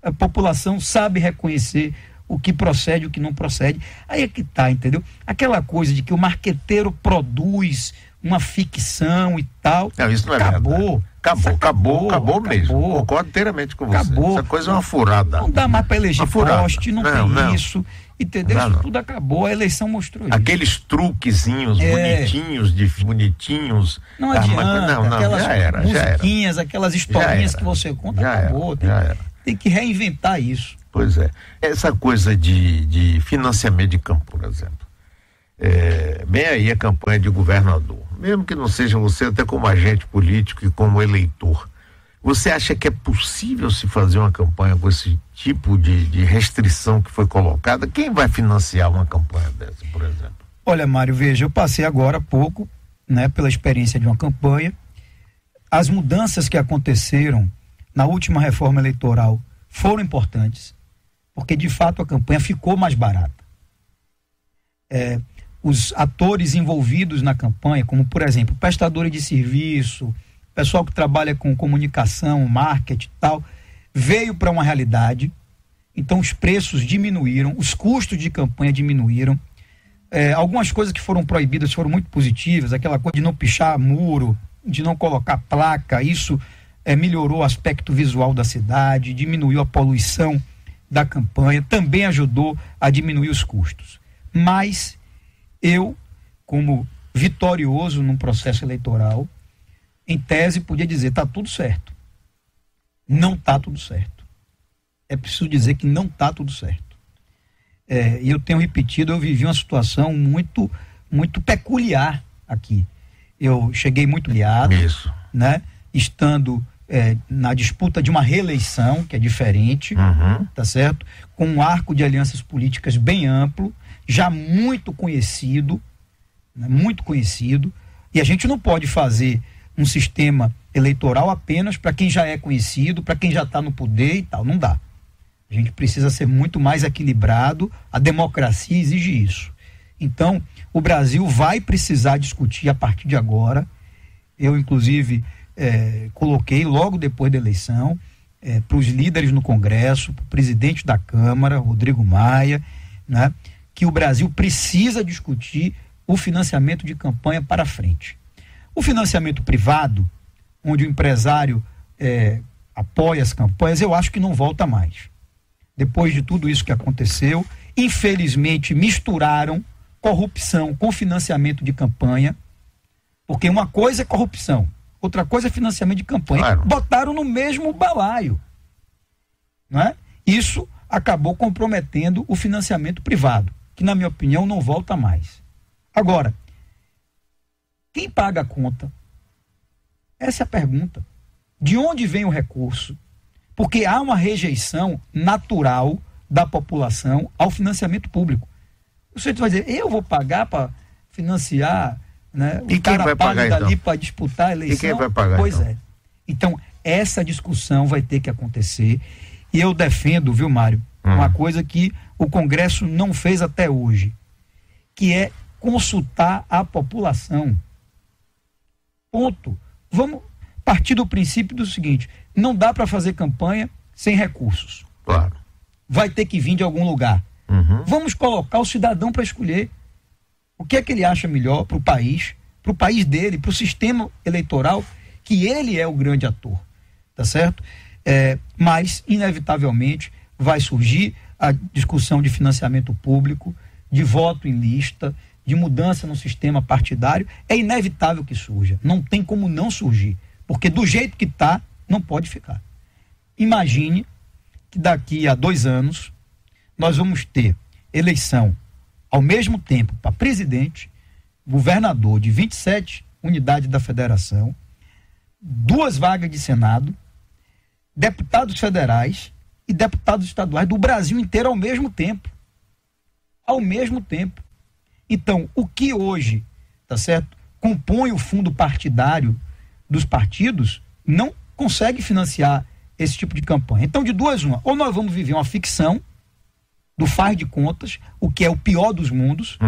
A população sabe reconhecer o que procede e o que não procede. Aí é que tá, entendeu? Aquela coisa de que o marqueteiro produz uma ficção e tal. Não, isso não é verdade. Acabou mesmo. Concordo inteiramente com você. Essa coisa é uma furada. Não dá mais para eleger poste, não tem isso. Entendeu? Isso tudo acabou, a eleição mostrou isso. Aqueles truquezinhos bonitinhos. Não adianta, aquelas musiquinhas, aquelas historinhas que você conta, acabou. Tem que reinventar isso. Pois é. Essa coisa de financiamento de campo, por exemplo. Bem aí a campanha de governador. Mesmo que não seja você, até como agente político e como eleitor, você acha que é possível se fazer uma campanha com esse tipo de restrição que foi colocada? Quem vai financiar uma campanha dessa, por exemplo? Olha, Mário, veja, eu passei agora há pouco, né, pela experiência de uma campanha. As mudanças que aconteceram na última reforma eleitoral foram importantes, porque de fato a campanha ficou mais barata. Os atores envolvidos na campanha, como por exemplo, prestadores de serviço, pessoal que trabalha com comunicação, marketing e tal, veio para uma realidade. Então os preços diminuíram, os custos de campanha diminuíram. Algumas coisas que foram proibidas foram muito positivas, aquela coisa de não pichar muro, de não colocar placa, isso melhorou o aspecto visual da cidade, diminuiu a poluição da campanha, também ajudou a diminuir os custos. Mas eu, como vitorioso num processo eleitoral, em tese podia dizer, está tudo certo. Não está tudo certo. é preciso dizer que não está tudo certo. E eu tenho repetido, eu vivi uma situação muito, muito peculiar aqui. Eu cheguei muito liado, né? Estando na disputa de uma reeleição, que é diferente, tá certo? Com um arco de alianças políticas bem amplo, já muito conhecido, né? Muito conhecido, e a gente não pode fazer um sistema eleitoral apenas para quem já é conhecido, para quem já está no poder e tal, não dá. A gente precisa ser muito mais equilibrado, a democracia exige isso. Então, o Brasil vai precisar discutir a partir de agora. Eu, inclusive, coloquei logo depois da eleição para os líderes no Congresso, para o presidente da Câmara, Rodrigo Maia, né, que o Brasil precisa discutir o financiamento de campanha para frente. O financiamento privado, onde o empresário apoia as campanhas, eu acho que não volta mais. Depois de tudo isso que aconteceu, infelizmente misturaram corrupção com financiamento de campanha, porque uma coisa é corrupção, outra coisa é financiamento de campanha. Claro. Botaram no mesmo balaio, não é? Isso acabou comprometendo o financiamento privado, que na minha opinião não volta mais. Agora, quem paga a conta? Essa é a pergunta. De onde vem o recurso? Porque há uma rejeição natural da população ao financiamento público. O sujeito vai dizer, eu vou pagar para financiar, né? O cara paga dali para disputar a eleição. E quem vai pagar? Pois é. Então, essa discussão vai ter que acontecer. E eu defendo, viu, Mário, uma coisa que o Congresso não fez até hoje, que é consultar a população. Ponto. Vamos partir do princípio do seguinte, não dá para fazer campanha sem recursos. Claro. Vai ter que vir de algum lugar. Vamos colocar o cidadão para escolher o que é que ele acha melhor para o país dele, para o sistema eleitoral, que ele é o grande ator, tá certo? Mas, inevitavelmente, vai surgir a discussão de financiamento público, de voto em lista, de mudança no sistema partidário. É inevitável que surja, não tem como não surgir, porque do jeito que está, não pode ficar. Imagine que daqui a 2 anos nós vamos ter eleição ao mesmo tempo para presidente, governador de 27 unidades da federação, 2 vagas de Senado, deputados federais e deputados estaduais do Brasil inteiro ao mesmo tempo. Ao mesmo tempo. Então, o que hoje, tá certo, compõe o fundo partidário dos partidos, não consegue financiar esse tipo de campanha. Então, de duas uma, ou nós vamos viver uma ficção do faz de contas, o que é o pior dos mundos,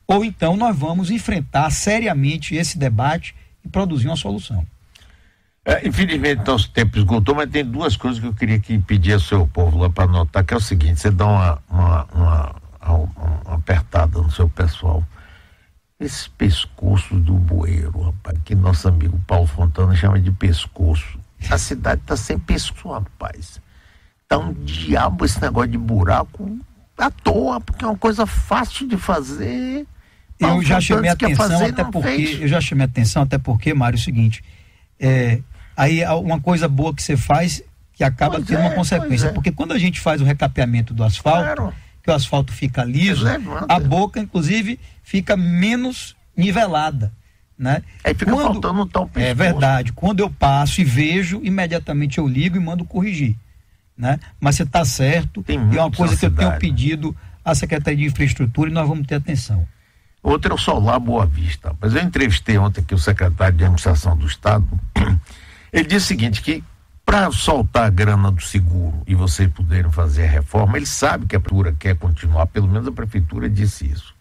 ou então nós vamos enfrentar seriamente esse debate e produzir uma solução. Infelizmente nosso tempo esgotou, mas tem 2 coisas que eu queria pedir ao seu povo lá para anotar, que é o seguinte: você dá uma apertada no seu pessoal. Esses pescoços do bueiro, rapaz, que nosso amigo Paulo Fontana chama de pescoço. A cidade está sem pescoço, rapaz. Tá um diabo esse negócio de buraco à toa, porque é uma coisa fácil de fazer. Eu já chamei atenção até porque, Mário, é o seguinte, aí uma coisa boa que você faz que acaba tendo uma consequência, porque quando a gente faz o recapeamento do asfalto, que o asfalto fica liso, a boca, inclusive, fica menos nivelada, né? Aí fica faltando um tal pescoço. É verdade. Quando eu passo e vejo, imediatamente eu ligo e mando corrigir, né? Mas você está certo, e é uma coisa que eu tenho pedido à Secretaria de Infraestrutura e nós vamos ter atenção. Outra é o Solar Boa Vista. Mas eu entrevistei ontem aqui o secretário de Administração do Estado. Ele disse o seguinte, que para soltar a grana do seguro e vocês poderem fazer a reforma, ele sabe que a prefeitura quer continuar, pelo menos a prefeitura disse isso.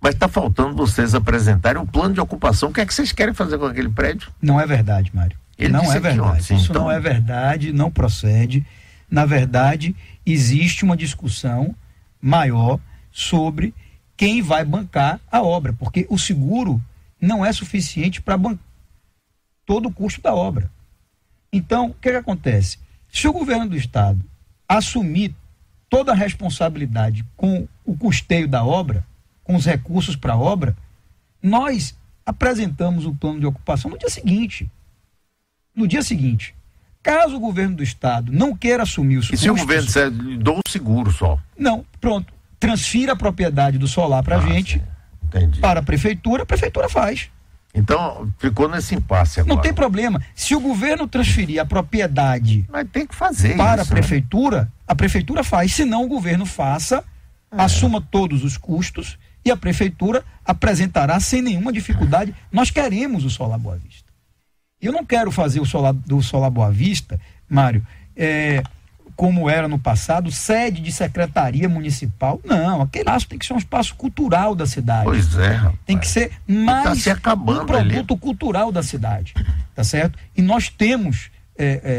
Mas está faltando vocês apresentarem um plano de ocupação. O que é que vocês querem fazer com aquele prédio? Não é verdade, Mário. Ele não é verdade. Ontem, isso então... não é verdade, não procede. Na verdade, existe uma discussão maior sobre quem vai bancar a obra, porque o seguro não é suficiente para bancar todo o custo da obra. Então, o que acontece? Se o governo do estado assumir toda a responsabilidade com o custeio da obra, com os recursos para a obra, nós apresentamos o plano de ocupação no dia seguinte. No dia seguinte. Caso o governo do estado não queira assumir os custos... E se o governo disser, dou o seguro só? Não, pronto. Transfira a propriedade do solar para a gente, para a prefeitura faz. Então, ficou nesse impasse agora. Não tem problema. Se o governo transferir a propriedade... Mas tem que fazer para isso, a prefeitura faz. Se não, o governo faça, assuma todos os custos e a prefeitura apresentará sem nenhuma dificuldade. Nós queremos o Solar Boa Vista. Eu não quero fazer do Solar Boa Vista, Mário, como era no passado, sede de secretaria municipal. Não, aquele espaço tem que ser um espaço cultural da cidade. Pois é, rapaz. Tem que ser mais um produto cultural da cidade, tá certo? E nós temos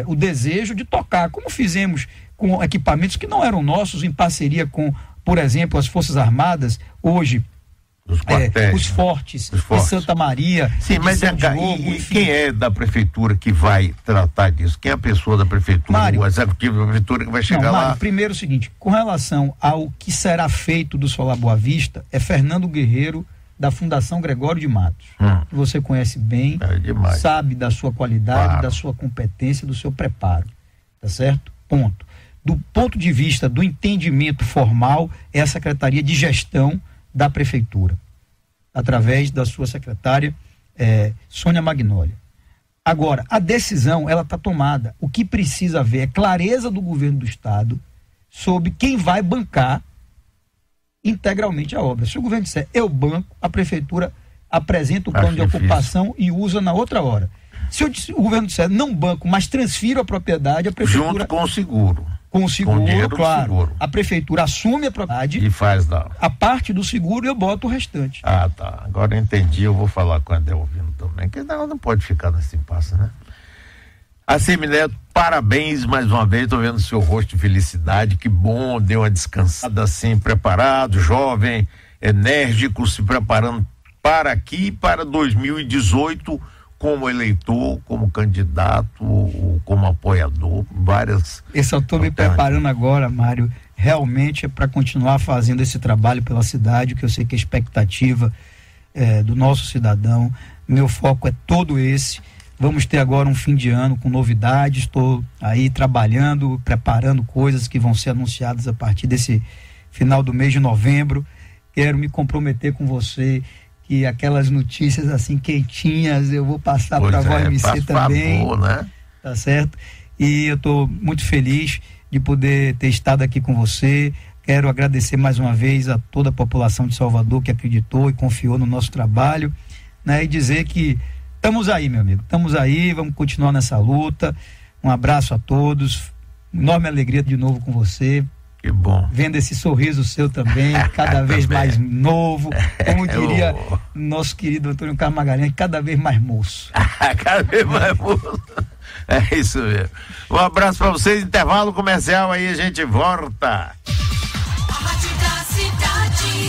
o desejo de tocar, como fizemos com equipamentos que não eram nossos, em parceria com, por exemplo, as Forças Armadas, hoje, os fortes de Santa Maria. Sim, mas e quem é da prefeitura que vai tratar disso? Quem é a pessoa da prefeitura, Mário, o executivo da prefeitura que vai chegar lá? Mário, primeiro é o seguinte, com relação ao que será feito do Solar Boa Vista, é Fernando Guerreiro, da Fundação Gregório de Matos, que você conhece bem, sabe da sua qualidade, da sua competência, do seu preparo, tá certo? Ponto. Do ponto de vista do entendimento formal, é a Secretaria de Gestão da Prefeitura, através da sua secretária Sônia Magnólia. Agora, a decisão, ela está tomada. O que precisa haver é clareza do governo do estado sobre quem vai bancar integralmente a obra. Se o governo disser, eu banco, a prefeitura apresenta o plano de ocupação e usa na outra hora. Se o governo disser, não banco, mas transfiro a propriedade, a prefeitura... Junto com o seguro. Com o seguro, claro. Seguro. A prefeitura assume a propriedade e faz a parte do seguro e eu boto o restante. Ah, tá. Agora eu entendi, eu vou falar com a Adelvino também, que não pode ficar nesse impasse, né? Assemineto, parabéns mais uma vez, tô vendo seu rosto de felicidade, que bom, deu uma descansada assim, preparado, jovem, enérgico, se preparando para aqui, para 2018, como eleitor, como candidato, como apoiador, várias... Eu só estou me preparando agora, Mário, realmente é para continuar fazendo esse trabalho pela cidade, que eu sei que a expectativa do nosso cidadão, meu foco é todo esse. Vamos ter agora um fim de ano com novidades, estou aí trabalhando, preparando coisas que vão ser anunciadas a partir desse final do mês de novembro. Quero me comprometer com você que aquelas notícias assim quentinhas eu vou passar para a Voz MC também, favor, né? Tá certo? E eu estou muito feliz de poder ter estado aqui com você. Quero agradecer mais uma vez a toda a população de Salvador que acreditou e confiou no nosso trabalho, né? E dizer que estamos aí, meu amigo, estamos aí, vamos continuar nessa luta. Um abraço a todos, enorme alegria de novo com você. Que bom. Vendo esse sorriso seu também, cada vez mais novo, como diria nosso querido Antônio Carlos Magalhães, cada vez mais moço. Cada vez mais moço. É isso mesmo. Um abraço para vocês, intervalo comercial, aí a gente volta. A Rádio da Cidade.